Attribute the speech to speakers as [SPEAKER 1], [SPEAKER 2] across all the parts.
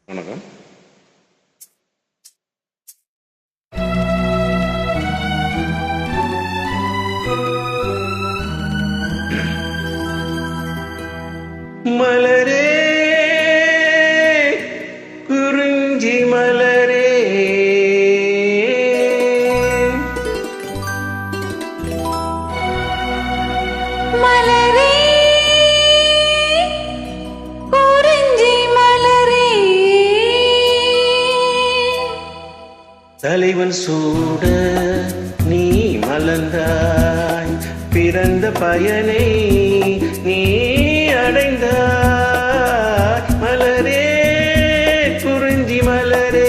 [SPEAKER 1] வணக்கம். மலரே குறிஞ்சி மலரே,
[SPEAKER 2] மலரே குறிஞ்சி மலரே,
[SPEAKER 1] தலைவன் சூட நீ மலர்ந்தாய், பிறந்த பயனை நீ அடைந்தாய். மலரே குறிஞ்சி மலரே,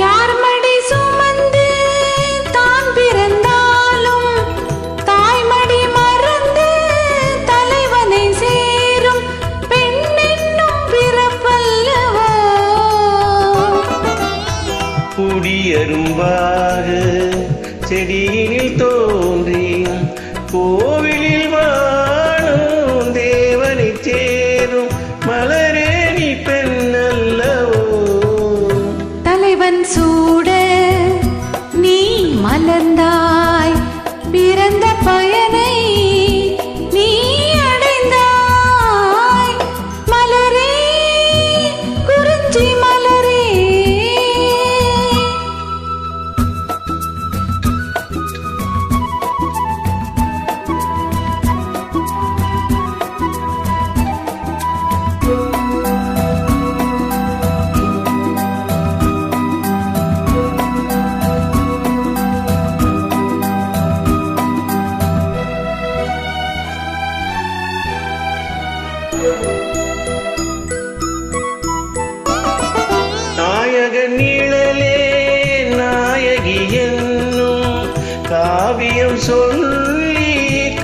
[SPEAKER 2] யார் மடி சுமந்து தான் பிறந்தாலும் தாய்மடி மறந்து தலைவனை சேரும் பெண் என்னும் பிறப்பல்லவோ.
[SPEAKER 1] குடியரும்பாக செடியினில் தோன்றி கோவிலில் வாழும் தேவனை சேரும் மலரே நீ பெண்ணல்லவோ.
[SPEAKER 2] தலைவன் சூட நீ மலர்ந்தாய், பிறந்த பயனை நீ அடைந்தாய். மலரே குறிஞ்சி மலரே,
[SPEAKER 1] நாயக நிழலே நாயகி என்னும் காவியம் சொல்லி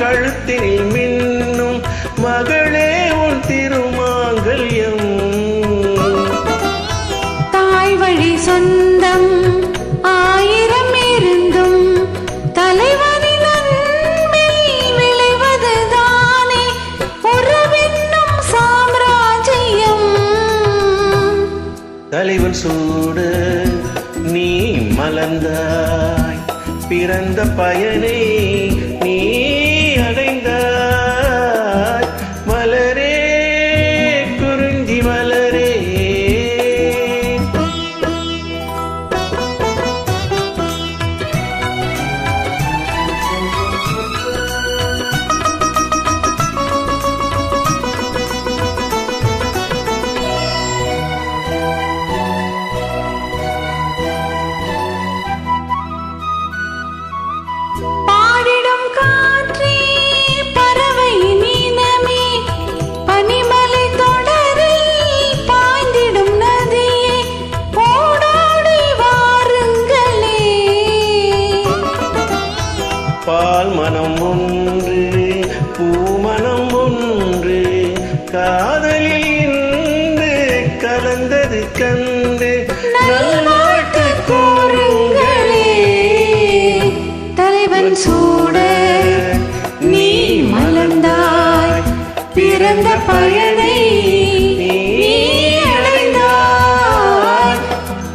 [SPEAKER 1] கழுத்தில் மின்னும் மகளே உன் திருமாங்கல்யம்.
[SPEAKER 2] தாய் வழி சொந்தம் ஆயிரம் இருந்தும் தலைவனின் அன்பில் விளைவதுதானே உறவென்னும் சாம்ராஜ்யம்.
[SPEAKER 1] தலைவன் சூட நீ மலர்ந்தாய், பிறந்த பயனை நீ அடைந்தாய். மலரே குறிஞ்சி மலரே,
[SPEAKER 2] பாடிடும் காற்றே பறவை நீனமே, பனிமலை தொடரில் பாய்ந்திடும் நதியே ஓடோடி வாருங்களே.
[SPEAKER 1] பால் மனம் ஒன்று பூமணம் ஒன்று காதலில் இன்று கலந்தது கண்டு நல்வாழ்த்து கூறுங்களே.
[SPEAKER 2] தலைவன் சூட நீ மலர்ந்தாய், பிறந்த பயனை நீ அடைந்தாய்.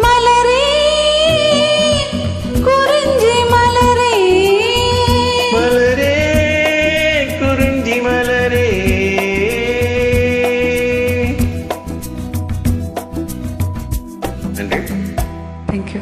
[SPEAKER 2] மலரே குறிஞ்சி மலரே,
[SPEAKER 1] மலரே குறிஞ்சி மலரே. நன்றி.
[SPEAKER 2] தேங்க்யூ.